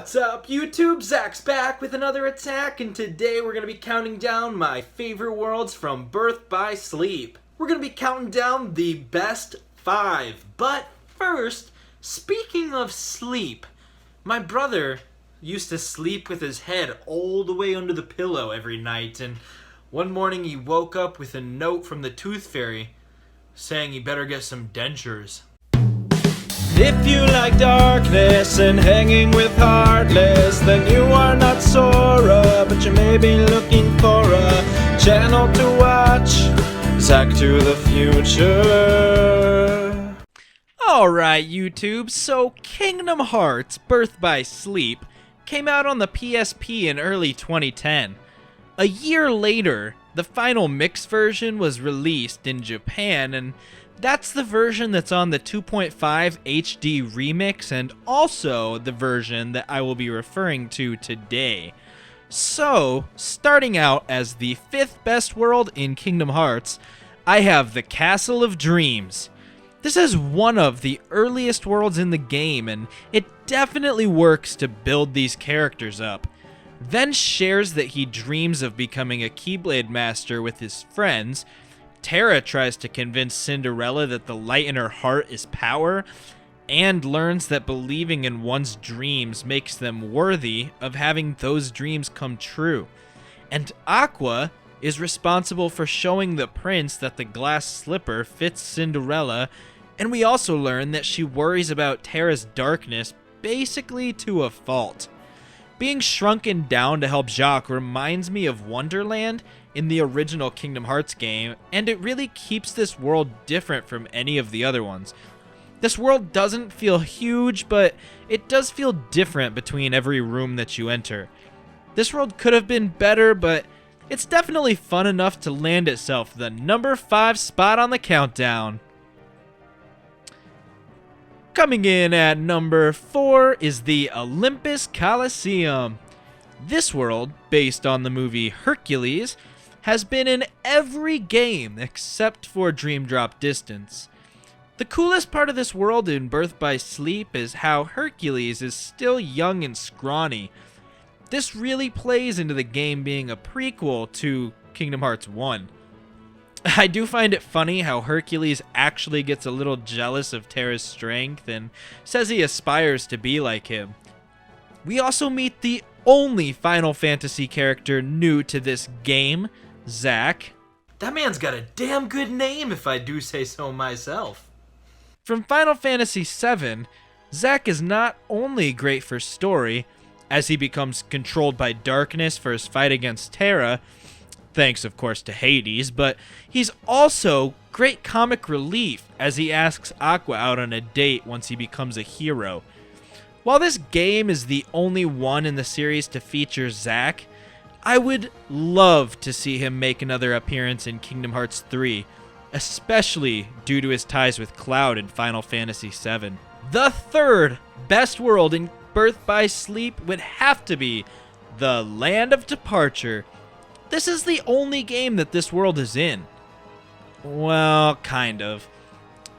What's up, YouTube? Zach's back with another attack, and today we're going to be counting down my favorite worlds from Birth by Sleep. We're going to be counting down the best 5. But first, speaking of sleep, my brother used to sleep with his head all the way under the pillow every night, and one morning he woke up with a note from the Tooth Fairy saying he better get some dentures. If you like darkness and hanging with Heartless, then you are not Sora, but you may be looking for a channel to watch. Zach to the future. Alright, YouTube, so Kingdom Hearts Birth by Sleep came out on the PSP in early 2010. A year later, the final mix version was released in Japan, and that's the version that's on the 2.5 HD remix and also the version that I will be referring to today. So, starting out as the 5th best world in Kingdom Hearts, I have the Castle of Dreams. This is one of the earliest worlds in the game, and it definitely works to build these characters up. Ven shares that he dreams of becoming a Keyblade Master with his friends. Terra tries to convince Cinderella that the light in her heart is power, and learns that believing in one's dreams makes them worthy of having those dreams come true. And Aqua is responsible for showing the prince that the glass slipper fits Cinderella, and we also learn that she worries about Terra's darkness basically to a fault. Being shrunken down to help Jacques reminds me of Wonderland in the original Kingdom Hearts game, and it really keeps this world different from any of the other ones. This world doesn't feel huge, but it does feel different between every room that you enter. This world could have been better, but it's definitely fun enough to land itself the number 5 spot on the countdown. Coming in at number 4 is the Olympus Coliseum. This world, based on the movie Hercules, has been in every game except for Dream Drop Distance. The coolest part of this world in Birth by Sleep is how Hercules is still young and scrawny. This really plays into the game being a prequel to Kingdom Hearts 1. I do find it funny how Hercules actually gets a little jealous of Terra's strength and says he aspires to be like him. We also meet the only Final Fantasy character new to this game, Zack. That man's got a damn good name if I do say so myself. From Final Fantasy VII, Zack is not only great for story, as he becomes controlled by darkness for his fight against Terra, thanks of course to Hades, but he's also great comic relief as he asks Aqua out on a date once he becomes a hero. While this game is the only one in the series to feature Zack, I would love to see him make another appearance in Kingdom Hearts 3, especially due to his ties with Cloud in Final Fantasy VII. The 3rd best world in Birth by Sleep would have to be the Land of Departure. This is the only game that this world is in. Well, kind of.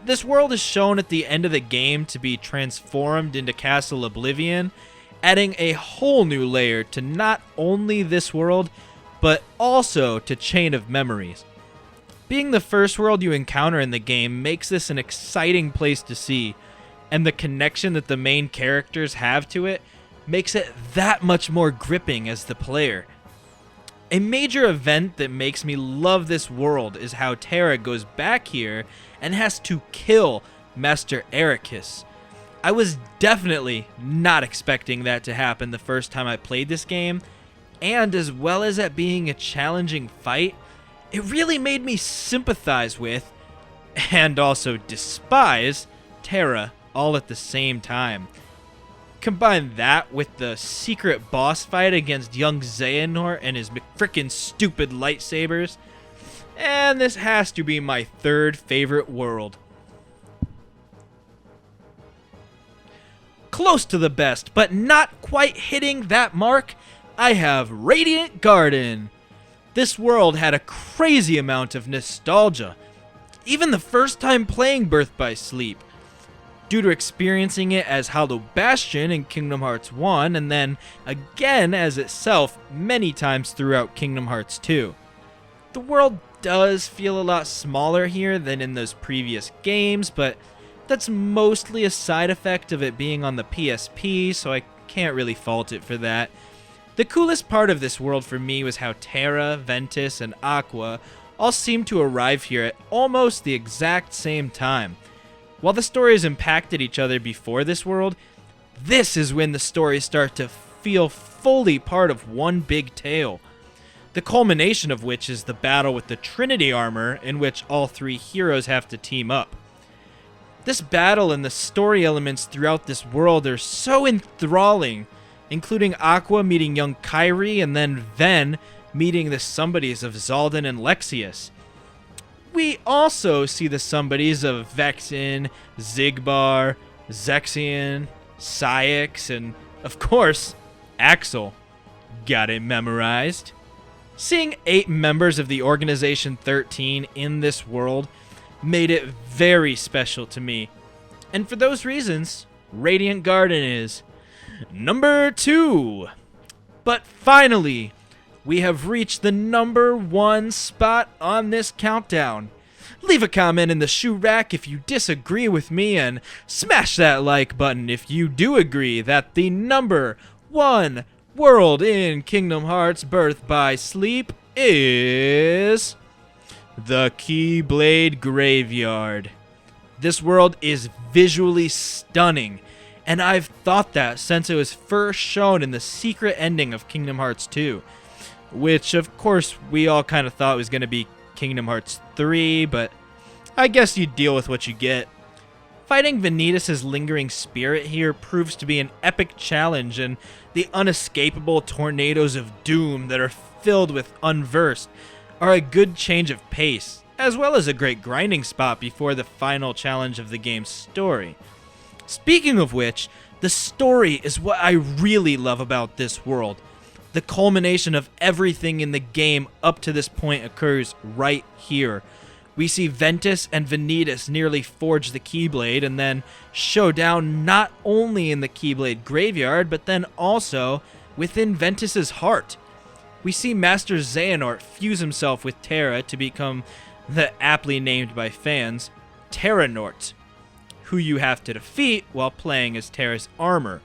This world is shown at the end of the game to be transformed into Castle Oblivion, adding a whole new layer to not only this world, but also to Chain of Memories. Being the first world you encounter in the game makes this an exciting place to see, and the connection that the main characters have to it makes it that much more gripping as the player. A major event that makes me love this world is how Terra goes back here and has to kill Master Ericus. I was definitely not expecting that to happen the first time I played this game, and as well as it being a challenging fight, it really made me sympathize with, and also despise, Terra all at the same time. Combine that with the secret boss fight against young Xehanort and his frickin' stupid lightsabers, and this has to be my 3rd favorite world. Close to the best, but not quite hitting that mark, I have Radiant Garden. This world had a crazy amount of nostalgia, even the first time playing Birth by Sleep. due to experiencing it as Hollow Bastion in Kingdom Hearts 1, and then again as itself many times throughout Kingdom Hearts 2. The world does feel a lot smaller here than in those previous games, but that's mostly a side effect of it being on the PSP, so I can't really fault it for that. The coolest part of this world for me was how Terra, Ventus, and Aqua all seemed to arrive here at almost the exact same time. While the stories impacted each other before this world, this is when the stories start to feel fully part of one big tale. The culmination of which is the battle with the Trinity armor, in which all three heroes have to team up. This battle and the story elements throughout this world are so enthralling, including Aqua meeting young Kairi and then Ven meeting the somebodies of Zaldin and Lexius. We also see the somebodies of Vexen, Zigbar, Zexion, Cyax, and, of course, Axel. Got it memorized? Seeing 8 members of the Organization 13 in this world made it very special to me. And for those reasons, Radiant Garden is number 2. But finally, we have reached the number 1 spot on this countdown. Leave a comment in the shoe rack if you disagree with me, and smash that like button if you do agree that the number 1 world in Kingdom Hearts Birth by Sleep is the Keyblade Graveyard. This world is visually stunning, and I've thought that since it was first shown in the secret ending of Kingdom Hearts 2, which of course we all kind of thought was going to be Kingdom Hearts 3, but I guess you deal with what you get. Fighting Vanitas' lingering spirit here proves to be an epic challenge, and the unescapable tornadoes of doom that are filled with Unversed are a good change of pace, as well as a great grinding spot before the final challenge of the game's story. Speaking of which, the story is what I really love about this world. The culmination of everything in the game up to this point occurs right here. We see Ventus and Vanitas nearly forge the Keyblade and then show down not only in the Keyblade Graveyard, but then also within Ventus's heart. We see Master Xehanort fuse himself with Terra to become the aptly named by fans, Terranort, who you have to defeat while playing as Terra's armor.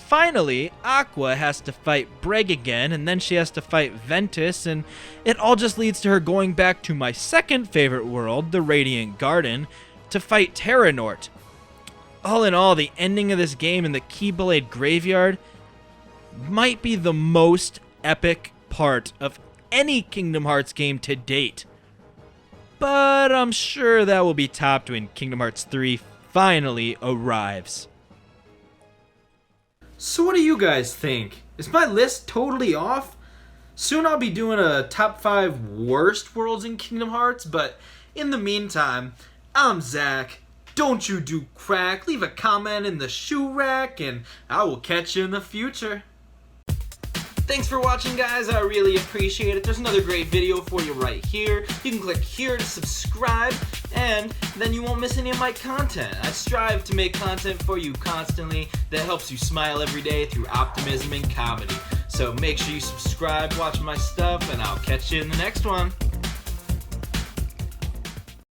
Finally, Aqua has to fight Breg again, and then she has to fight Ventus, and it all just leads to her going back to my second favorite world, the Radiant Garden, to fight Terranort. All in all, the ending of this game in the Keyblade Graveyard might be the most epic part of any Kingdom Hearts game to date. But I'm sure that will be topped when Kingdom Hearts 3 finally arrives. So what do you guys think? Is my list totally off? Soon I'll be doing a top 5 worst worlds in Kingdom Hearts, but in the meantime, I'm Zach. Don't you do crack. Leave a comment in the shoe rack, and I will catch you in the future. Thanks for watching, guys. I really appreciate it. There's another great video for you right here. You can click here to subscribe, and then you won't miss any of my content. I strive to make content for you constantly that helps you smile every day through optimism and comedy. So make sure you subscribe, watch my stuff, and I'll catch you in the next one.